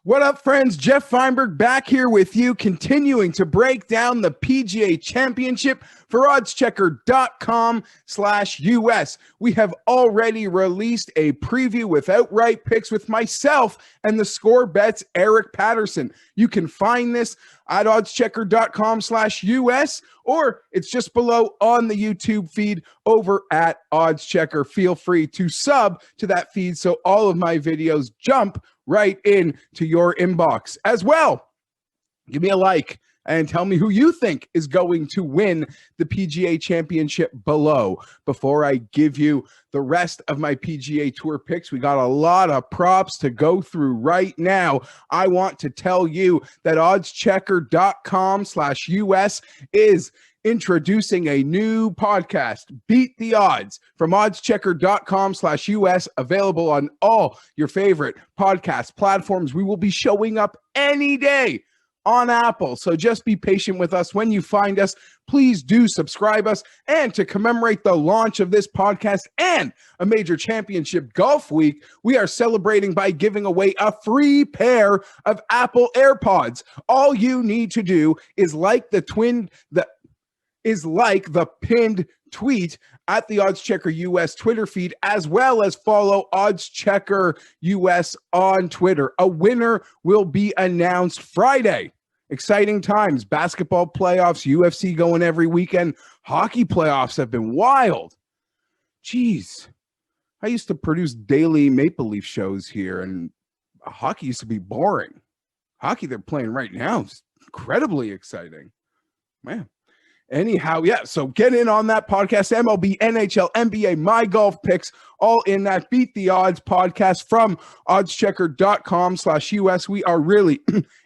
What up, friends? Geoff Fienberg back here with you, continuing to break down the PGA Championship for oddschecker.com/US. We have already released a preview with outright picks with myself and the Score Bets Eric Patterson. You can find this at oddschecker.com/US, or it's just below on the YouTube feed over at OddsChecker. Feel free to sub to that feed so all of my videos jump right in to your inbox as well. Give me a like and tell me who you think is going to win the PGA Championship below. Before I give you the rest of my PGA Tour picks, we got a lot of props to go through right now. I want to tell you that oddschecker.com/US is introducing a new podcast, Beat the Odds, from oddschecker.com/US, available on all your favorite podcast platforms. We will be showing up any day on Apple, so just be patient with us. When you find us, please do subscribe us. And to commemorate the launch of this podcast and a major championship golf week, we are celebrating by giving away a free pair of Apple AirPods. All you need to do is like the pinned tweet at the OddsChecker US Twitter feed, as well as follow OddsChecker US on Twitter. A winner will be announced Friday. Exciting times. Basketball playoffs, UFC going every weekend. Hockey playoffs have been wild. Jeez. I used to produce daily Maple Leaf shows here, and hockey used to be boring. Hockey they're playing right now is incredibly exciting. Man. Anyhow, yeah, so get in on that podcast. MLB, NHL, NBA, my golf picks, all in that Beat the Odds podcast from oddschecker.com/US. We are really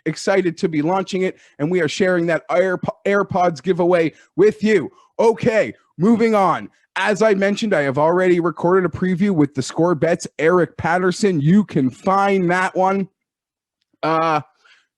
excited to be launching it, and we are sharing that AirPods giveaway with you. Okay, moving on. As I mentioned, I have already recorded a preview with the Score Bets Eric Patterson. You can find that one.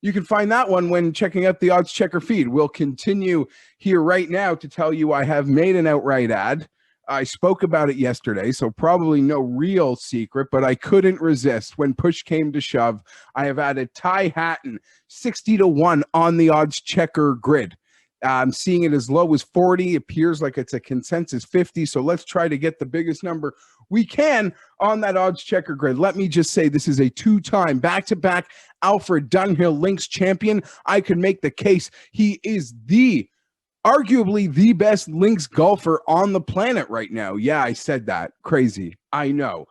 You can find that one when checking out the OddsChecker feed. We'll continue here right now to tell you I have made an outright ad. I spoke about it yesterday, so probably no real secret, but I couldn't resist. When push came to shove, I have added Ty Hatton, 60-1 on the OddsChecker grid. I'm seeing it as low as 40. It appears like it's a consensus 50, so let's try to get the biggest number we can on that OddsChecker grid. Let me just say this is a two-time back-to-back Alfred Dunhill Links champion. I could make the case he is arguably the best links golfer on the planet right now. Yeah, I said that. Crazy. I know.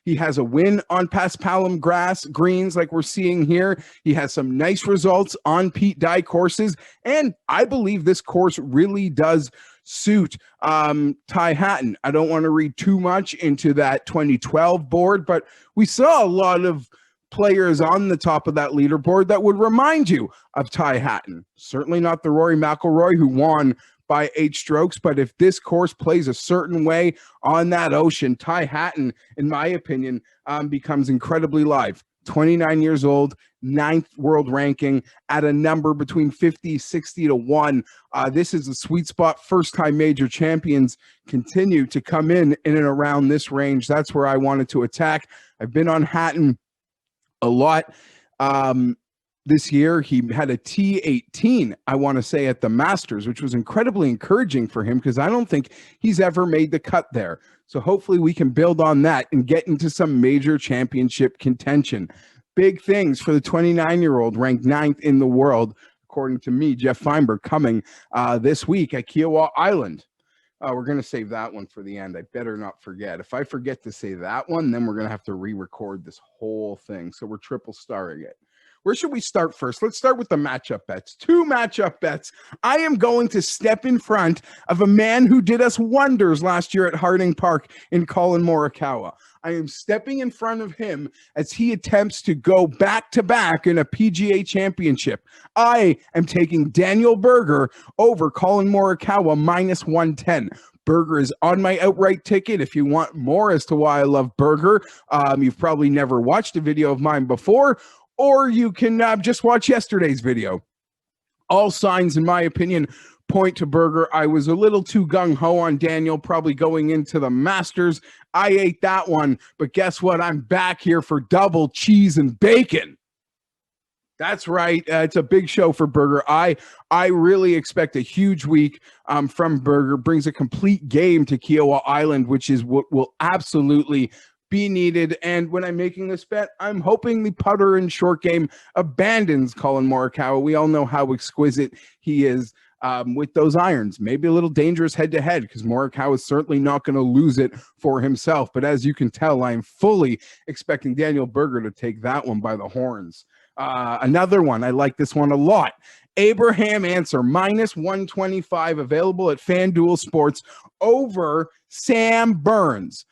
He has a win on Paspalum grass greens like we're seeing here. He has some nice results on Pete Dye courses, and I believe this course really does suit Ty Hatton. I don't want to read too much into that 2012 board, but we saw a lot of players on the top of that leaderboard that would remind you of Ty Hatton. Certainly not the Rory McIlroy who won by 8 strokes, but if this course plays a certain way on that ocean, Ty Hatton, in my opinion, becomes incredibly live. 29 years old, 9th world ranking at a number between 50-60-1. This is a sweet spot. First-time major champions continue to come in and around this range. That's where I wanted to attack. I've been on Hatton a lot. This year, he had a T18, I want to say, at the Masters, which was incredibly encouraging for him because I don't think he's ever made the cut there. So hopefully we can build on that and get into some major championship contention. Big things for the 29-year-old ranked 9th in the world, according to me, Geoff Fienberg, coming this week at Kiowa Island. We're going to save that one for the end. I better not forget. If I forget to say that one, then we're going to have to re-record this whole thing. So we're triple starring it. Where should we start first? Let's start with the matchup bets. 2 matchup bets. I am going to step in front of a man who did us wonders last year at Harding Park in Colin Morikawa. I am stepping in front of him as he attempts to go back-to-back in a PGA Championship. I am taking Daniel Berger over Colin Morikawa -110. Berger is on my outright ticket. If you want more as to why I love Berger, you've probably never watched a video of mine before, or you can just watch yesterday's video. All signs, in my opinion, point to Berger. I was a little too gung-ho on Daniel, probably going into the Masters. I ate that one, but guess what? I'm back here for double cheese and bacon. That's right. It's a big show for Berger. I really expect a huge week from Berger. Brings a complete game to Kiowa Island, which is what will absolutely be needed. And when I'm making this bet, I'm hoping the putter and short game abandons Colin Morikawa. We all know how exquisite he is with those irons. Maybe a little dangerous head-to-head because Morikawa is certainly not going to lose it for himself. But as you can tell, I'm fully expecting Daniel Berger to take that one by the horns. Another one, I like this one a lot. Abraham Answer, minus 125, available at FanDuel Sports over Sam Burns.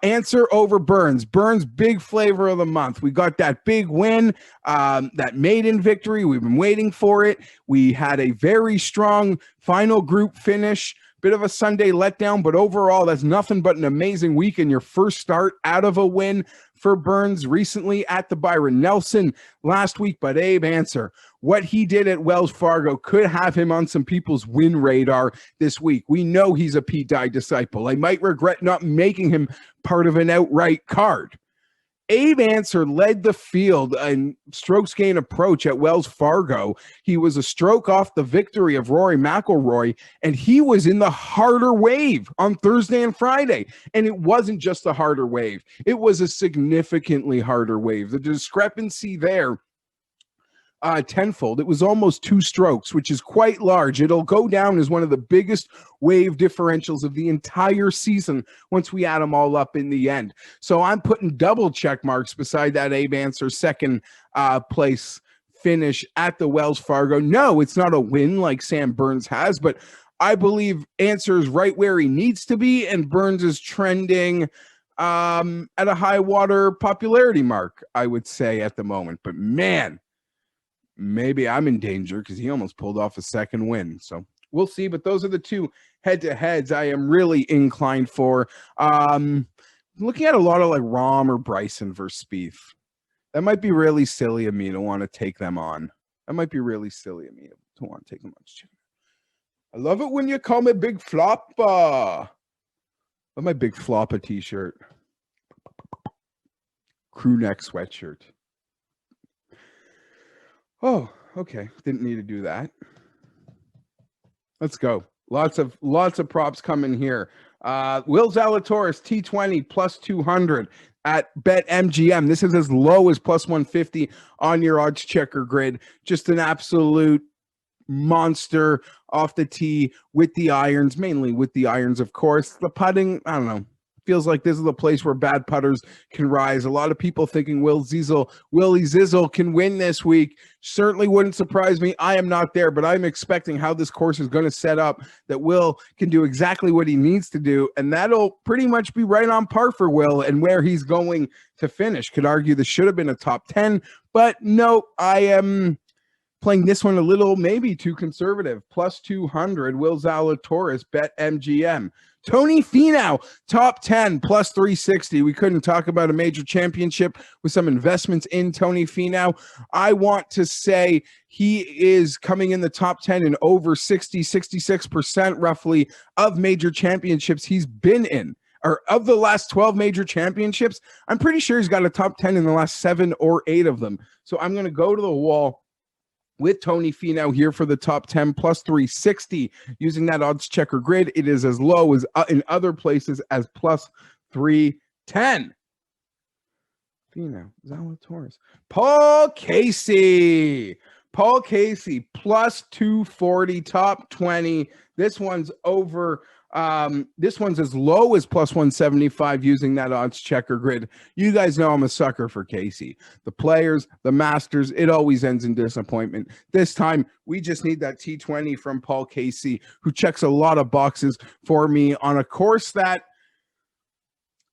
Answer over Burns. Burns, big flavor of the month. We got that big win, that maiden victory. We've been waiting for it. We had a very strong final group finish. Bit of a Sunday letdown, but overall, that's nothing but an amazing week in your first start out of a win for Burns recently at the Byron Nelson last week. But Abe Answer, what he did at Wells Fargo could have him on some people's win radar this week. We know he's a Pete Dye disciple. I might regret not making him part of an outright card. Abe Answer led the field in strokes gain approach at Wells Fargo. He was a stroke off the victory of Rory McIlroy, and he was in the harder wave on Thursday and Friday. And it wasn't just a harder wave. It was a significantly harder wave. The discrepancy there, tenfold. It was almost 2 strokes, which is quite large. It'll go down as one of the biggest wave differentials of the entire season once we add them all up in the end. So I'm putting double check marks beside that Abe Answer second place finish at the Wells Fargo. No, it's not a win like Sam Burns has, but I believe Answer is right where he needs to be, and Burns is trending at a high water popularity mark, I would say, at the moment. But man, maybe I'm in danger because he almost pulled off a second win. So we'll see. But those are the two head-to-heads I am really inclined for. Looking at a lot of like Rahm or Bryson versus Spieth. That might be really silly of me to want to take them on. That might be really silly of me to want to take them on. I love it when you call me Big Floppa. I love my Big Floppa t-shirt. Crew neck sweatshirt. Oh, okay. Didn't need to do that. Let's go. Lots of props coming here. Will Zalatoris T20 plus 200 at BetMGM. This is as low as plus 150 on your odds checker grid. Just an absolute monster off the tee with the irons, mainly with the irons, of course. The putting, I don't know. Feels like this is the place where bad putters can rise. A lot of people thinking Willie Zizzle can win this week. Certainly wouldn't surprise me. I am not there, but I'm expecting how this course is going to set up that Will can do exactly what he needs to do, and that'll pretty much be right on par for Will and where he's going to finish. Could argue this should have been a top 10, but no, I am playing this one a little maybe too conservative. Plus 200, Will Zalatoris, BetMGM. Tony Finau, top 10, plus 360. We couldn't talk about a major championship with some investments in Tony Finau. I want to say he is coming in the top 10 in over 66% roughly of major championships he's been in. Or of the last 12 major championships, I'm pretty sure he's got a top 10 in the last 7 or 8 of them. So I'm going to go to the wall with Tony Finau here for the top 10 plus 360 using that odds checker grid. It is as low as in other places as plus 310. Finau, Zalatoris, Paul Casey plus 240, top 20. This one's over. This one's as low as plus 175 using that odds checker grid. You guys know I'm a sucker for Casey. The players, the Masters, it always ends in disappointment. This time, we just need that T20 from Paul Casey, who checks a lot of boxes for me on a course that,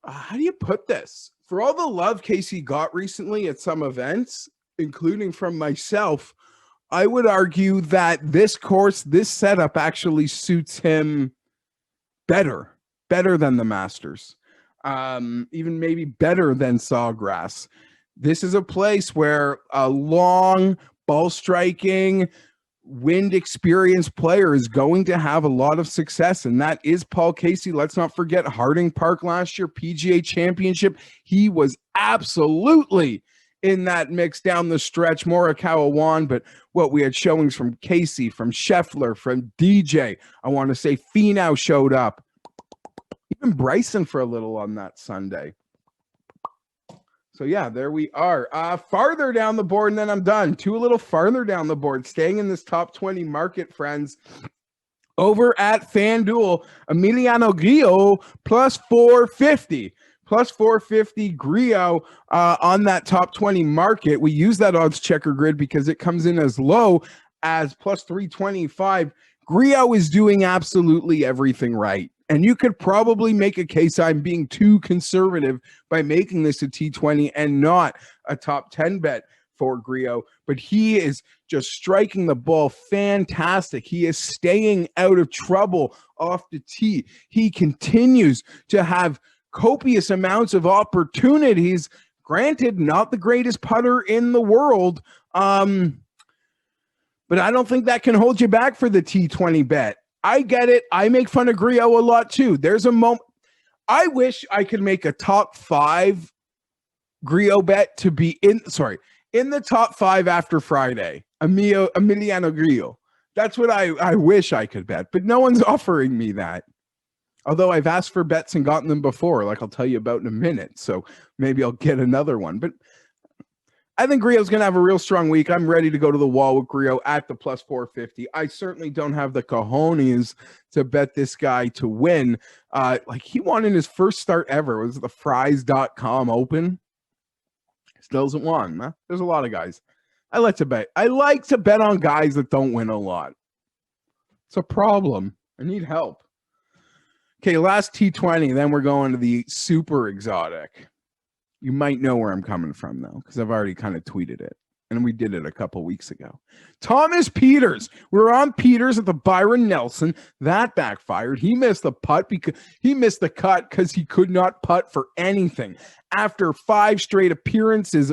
how do you put this? For all the love Casey got recently at some events, including from myself, I would argue that this course, this setup actually suits him better than the Masters, even maybe better than Sawgrass. This is a place where a long ball striking, wind experienced player is going to have a lot of success, and that is Paul Casey. Let's not forget Harding Park last year, PGA Championship. He was absolutely in that mix down the stretch. Morikawa won, but what we had showings from Casey, from Scheffler, from DJ. I want to say Finau showed up. Even Bryson for a little on that Sunday. So yeah, there we are. Farther down the board, and then I'm done. A little farther down the board, staying in this top 20 market, friends. Over at FanDuel, Emiliano Grillo plus 450. Plus 450 Grillo on that top 20 market. We use that odds checker grid because it comes in as low as plus 325. Grillo is doing absolutely everything right. And you could probably make a case I'm being too conservative by making this a T20 and not a top 10 bet for Grillo. But he is just striking the ball fantastic. He is staying out of trouble off the tee. He continues to have copious amounts of opportunities. Granted, not the greatest putter in the world. But I don't think that can hold you back for the T20 bet. I get it. I make fun of Grillo a lot too. There's a moment. I wish I could make a top 5 Grillo bet to be in the top 5 after Friday. Emiliano Grillo. That's what I wish I could bet, but no one's offering me that. Although I've asked for bets and gotten them before, like I'll tell you about in a minute. So maybe I'll get another one. But I think Grillo's going to have a real strong week. I'm ready to go to the wall with Grillo at the plus 450. I certainly don't have the cojones to bet this guy to win. Like he won in his first start ever. It was the Fries.com Open. Still hasn't won. Huh? There's a lot of guys. I like to bet. I like to bet on guys that don't win a lot. It's a problem. I need help. Okay, last T20. Then we're going to the super exotic. You might know where I'm coming from, though, because I've already kind of tweeted it, and we did it a couple weeks ago. Thomas Pieters. We were on Pieters at the Byron Nelson. That backfired. He missed the putt because he missed the cut because he could not putt for anything. After 5 straight appearances,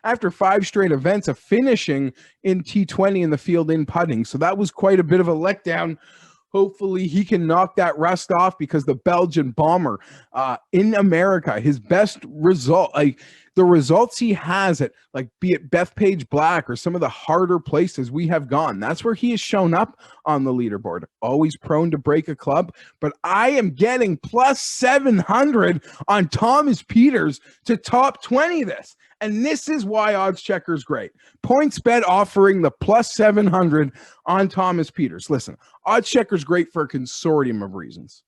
after 5 straight events of finishing in T20 in the field in putting. So that was quite a bit of a letdown. Hopefully he can knock that rust off because the Belgian bomber in America, his best result, like the results he has at, like, be it Bethpage Black or some of the harder places we have gone, that's where he has shown up on the leaderboard. Always prone to break a club, but I am getting plus 700 on Thomas Pieters to top 20 this. And this is why Odds Checker's great. PointsBet offering the plus 700 on Thomas Pieters. Listen, Odds Checker's great for a consortium of reasons.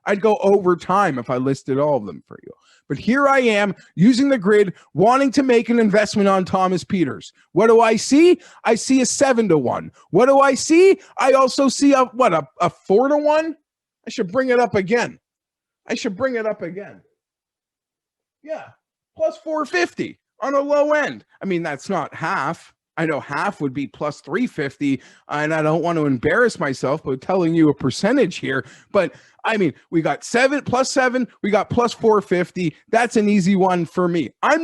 I'd go over time if I listed all of them for you. But here I am using the grid, wanting to make an investment on Thomas Pieters. What do I see? I see a 7-1. What do I see? I also see a 4-1? I should bring it up again. Yeah, plus 450 on a low end. I mean, that's not half. I know half would be plus 350, and I don't want to embarrass myself by telling you a percentage here, but I mean, we got plus 7, we got plus 450. That's an easy one for me. I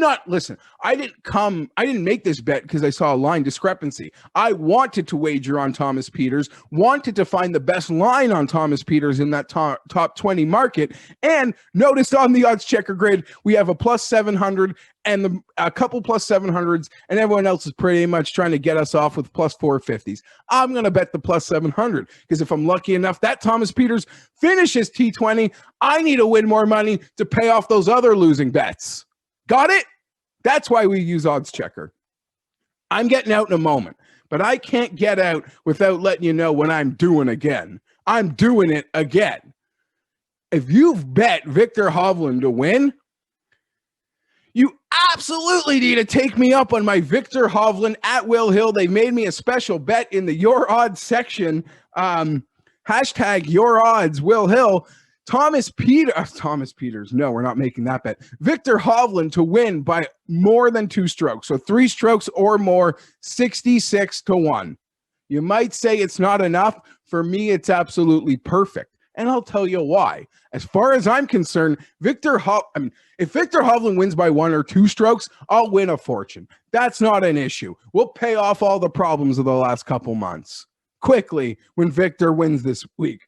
didn't make this bet because I saw a line discrepancy. I wanted to wager on Thomas Pieters, wanted to find the best line on Thomas Pieters in that top 20 market, and noticed on the odds checker grid, we have a plus 700 and a couple plus 700s, and everyone else is pretty much trying to get us off with plus 450s. I'm going to bet the plus 700 because if I'm lucky enough that Thomas Pieters finishes T20, I need to win more money to pay off those other losing bets. Got it? That's why we use Odds Checker. I'm getting out in a moment, but I can't get out without letting you know what I'm doing again. I'm doing it again. If you've bet Victor Hovland to win, you absolutely need to take me up on my Victor Hovland at Will Hill. They made me a special bet in the Your Odds section. Hashtag Your Odds, Will Hill. Thomas Pieters. No, we're not making that bet. Victor Hovland to win by more than 2 strokes. So 3 strokes or more, 66-1. You might say it's not enough. For me, it's absolutely perfect. And I'll tell you why. As far as I'm concerned, if Victor Hovland wins by 1 or 2 strokes, I'll win a fortune. That's not an issue. We'll pay off all the problems of the last couple months quickly when Victor wins this week.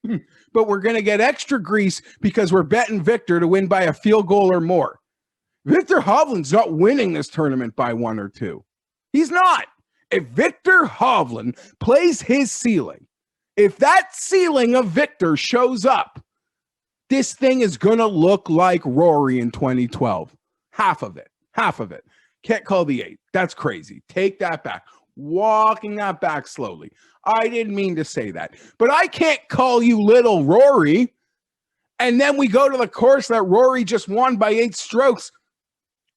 But we're going to get extra grease because we're betting Victor to win by a field goal or more. Victor Hovland's not winning this tournament by 1 or 2. He's not. If Victor Hovland plays his ceiling, if that ceiling of Victor shows up, this thing is going to look like Rory in 2012. Half of it. Can't call the 8. That's crazy. Take that back. Walking that back slowly. I didn't mean to say that. But I can't call you little Rory. And then we go to the course that Rory just won by 8 strokes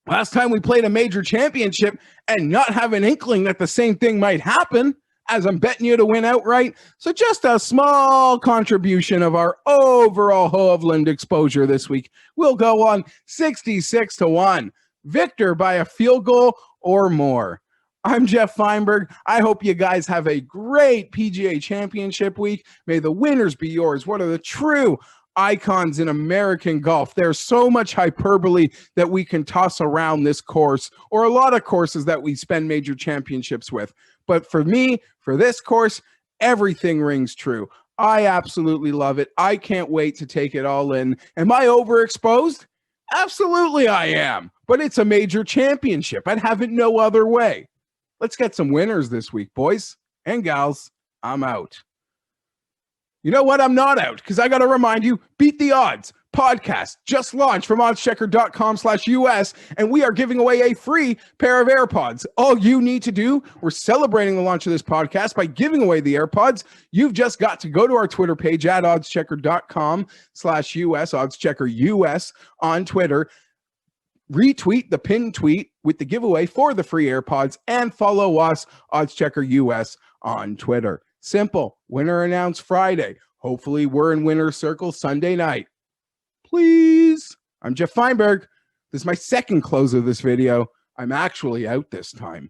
last time we played a major championship and not have an inkling that the same thing might happen as I'm betting you to win outright. So just a small contribution of our overall Hovland exposure this week. We'll go on 66-1. Victor by a field goal or more. I'm Geoff Fienberg. I hope you guys have a great PGA Championship week. May the winners be yours. What are the true icons in American golf? There's so much hyperbole that we can toss around this course, or a lot of courses that we spend major championships with. But for me, for this course, everything rings true. I absolutely love it. I can't wait to take it all in. Am I overexposed? Absolutely I am. But it's a major championship. I'd have it no other way. Let's get some winners this week, boys and gals. I'm out. You know what? I'm not out because I got to remind you, Beat the Odds podcast just launched from oddschecker.com/US, and we are giving away a free pair of AirPods. All you need to do, we're celebrating the launch of this podcast by giving away the AirPods. You've just got to go to our Twitter page at oddschecker.com/US, oddscheckerUS on Twitter, retweet the pinned tweet with the giveaway for the free AirPods, and follow us, oddscheckerUS, on Twitter. Simple. Winner announced Friday. Hopefully we're in winner's circle Sunday night. Please. I'm Geoff Fienberg. This is my second close of this video. I'm actually out this time.